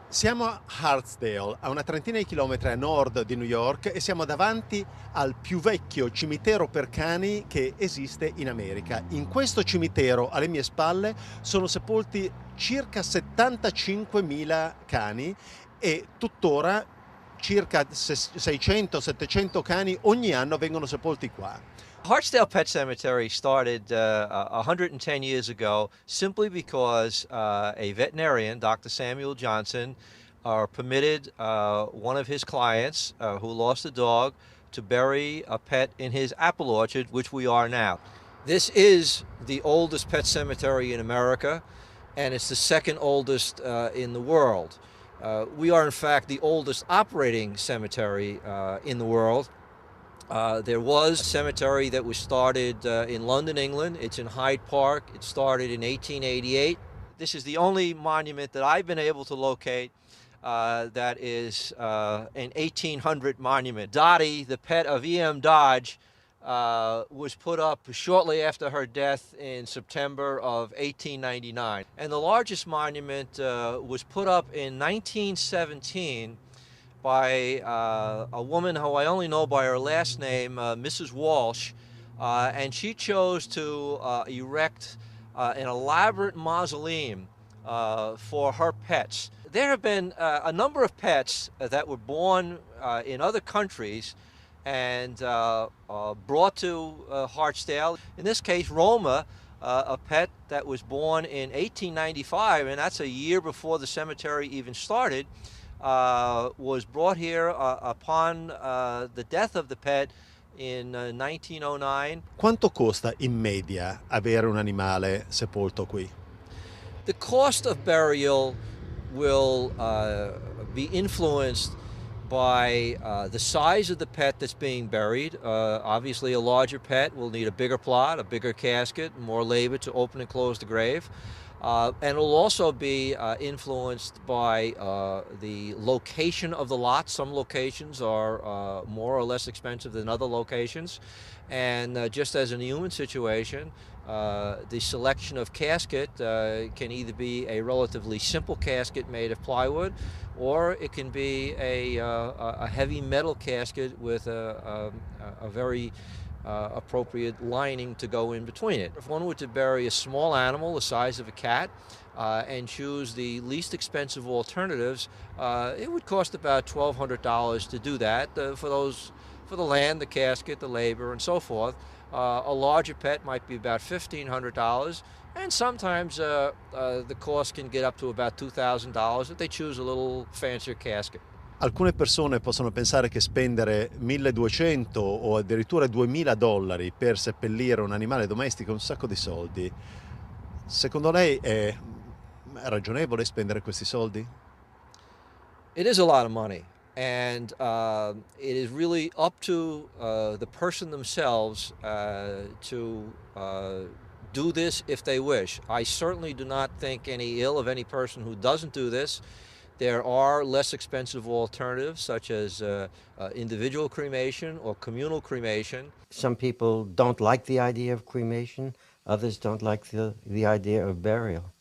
Siamo a Hartsdale, a una trentina di chilometri a nord di New York e siamo davanti al più vecchio cimitero per cani che esiste in America. In questo cimitero, alle mie spalle, sono sepolti circa 75.000 cani e tuttora circa 600-700 cani ogni anno vengono sepolti qua. Hartsdale Pet Cemetery started 110 years ago simply because a veterinarian, Dr. Samuel Johnson, permitted one of his clients who lost a dog to bury a pet in his apple orchard, which we are now. This is the oldest pet cemetery in America, and it's the second oldest in the world. We are, in fact, the oldest operating cemetery in the world. There was a cemetery that was started in London, England. It's in Hyde Park. It started in 1888. This is the only monument that I've been able to locate that is an 1800 monument. Dottie, the pet of E.M. Dodge, was put up shortly after her death in September of 1899. And the largest monument was put up in 1917 by a woman who I only know by her last name, Mrs. Walsh, and she chose to erect an elaborate mausoleum for her pets. There have been a number of pets that were born in other countries and brought to Hartsdale. In this case, Roma, a pet that was born in 1895, and that's a year before the cemetery even started, was brought here upon the death of the pet in 1909. Quanto costa in media avere un animale sepolto qui? The cost of burial will be influenced by the size of the pet that's being buried. Obviously, a larger pet will need a bigger plot, a bigger casket, more labor to open and close the grave. And it'll also be influenced by the location of the lot. Some locations are more or less expensive than other locations. And just as in the human situation, the selection of casket can either be a relatively simple casket made of plywood, or it can be a heavy metal casket with a very appropriate lining to go in between it. If one were to bury a small animal the size of a cat and choose the least expensive alternatives, it would cost about $1,200 to do that for the land, the casket, the labor, and so forth. A larger pet might be about $1,500, and sometimes the cost can get up to about $2,000 if they choose a little fancier casket. Alcune persone possono pensare che spendere 1.200 o addirittura $2.000 per seppellire un animale domestico è un sacco di soldi. Secondo lei è ragionevole spendere questi soldi? It is a lot of money, and it is really up to the person themselves to do this if they wish. I certainly do not think any ill of any person who doesn't do this. There are less expensive alternatives, such as individual cremation or communal cremation. Some people don't like the idea of cremation. Others don't like the idea of burial.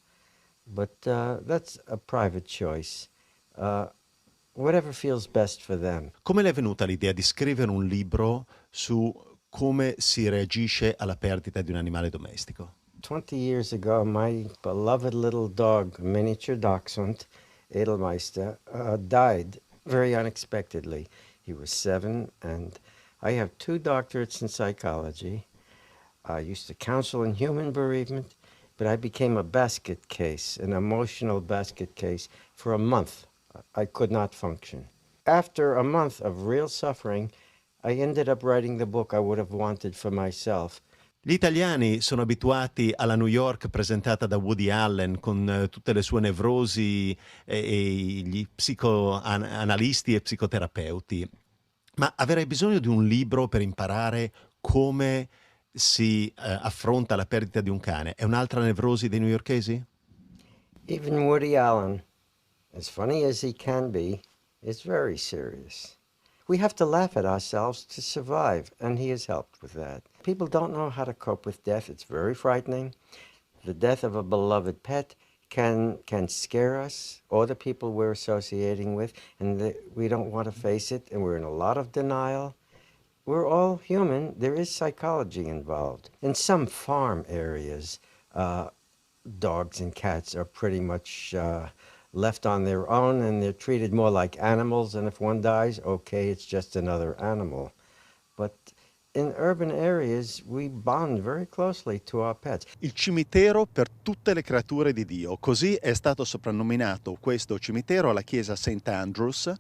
But that's a private choice. Whatever feels best for them. Come le è venuta l'idea di scrivere un libro su come si reagisce alla perdita di un animale domestico? 20 years ago, my beloved little dog, miniature dachshund, Edelmeister, died very unexpectedly. He was 7, and I have 2 doctorates in psychology. I used to counsel in human bereavement, but I became a basket case, an emotional basket case, for a month. I could not function. After a month of real suffering, I ended up writing the book I would have wanted for myself. Gli italiani sono abituati alla New York presentata da Woody Allen con tutte le sue nevrosi e gli psicoanalisti e psicoterapeuti. Ma avrei bisogno di un libro per imparare come si affronta la perdita di un cane. È un'altra nevrosi dei newyorkesi? Even Woody Allen, as funny as he can be, is very serious. We have to laugh at ourselves to survive, and he has helped with that. People don't know how to cope with death. It's very frightening. The death of a beloved pet can scare us or the people we're associating with, and we don't want to face it, and we're in a lot of denial. We're all human. There is psychology involved. In some farm areas, dogs and cats are pretty much left on their own, and they're treated more like animals, and if one dies, okay, it's just another animal. But in urban areas, we bond very closely to our pets. Il cimitero per tutte le creature di Dio, così è stato soprannominato questo cimitero alla chiesa St. Andrews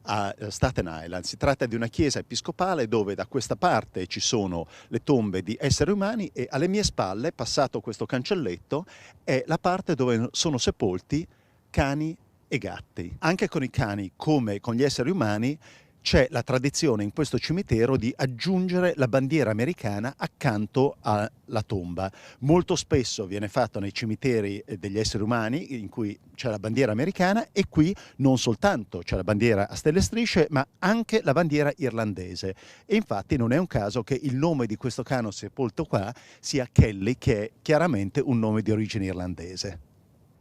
a Staten Island. Si tratta di una chiesa episcopale dove da questa parte ci sono le tombe di esseri umani e alle mie spalle, passato questo cancelletto, è la parte dove sono sepolti cani e gatti. Anche con i cani, come con gli esseri umani, c'è la tradizione in questo cimitero di aggiungere la bandiera americana accanto alla tomba. Molto spesso viene fatto nei cimiteri degli esseri umani in cui c'è la bandiera americana, e qui non soltanto c'è la bandiera a stelle e strisce, ma anche la bandiera irlandese. E infatti non è un caso che il nome di questo cane sepolto qua sia Kelly, che è chiaramente un nome di origine irlandese.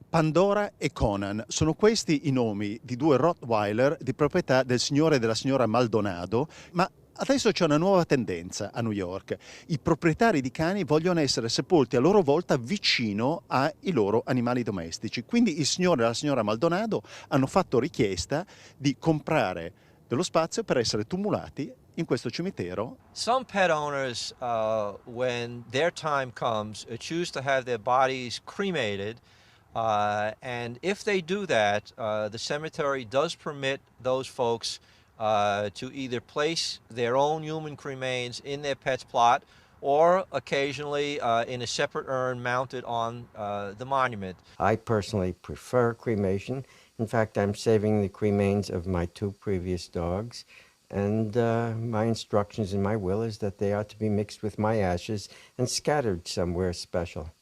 Pandora e Conan sono questi i nomi di due Rottweiler di proprietà del signore e della signora Maldonado, ma adesso c'è una nuova tendenza a New York. I proprietari di cani vogliono essere sepolti a loro volta vicino ai loro animali domestici. Quindi il signore e la signora Maldonado hanno fatto richiesta di comprare dello spazio per essere tumulati in questo cimitero. Some pet owners, when their time comes, choose to have their bodies cremated. And if they do that, the cemetery does permit those folks to either place their own human cremains in their pet's plot, or occasionally in a separate urn mounted on the monument. I personally prefer cremation. In fact, I'm saving the cremains of my two previous dogs, and my instructions in my will is that they are to be mixed with my ashes and scattered somewhere special.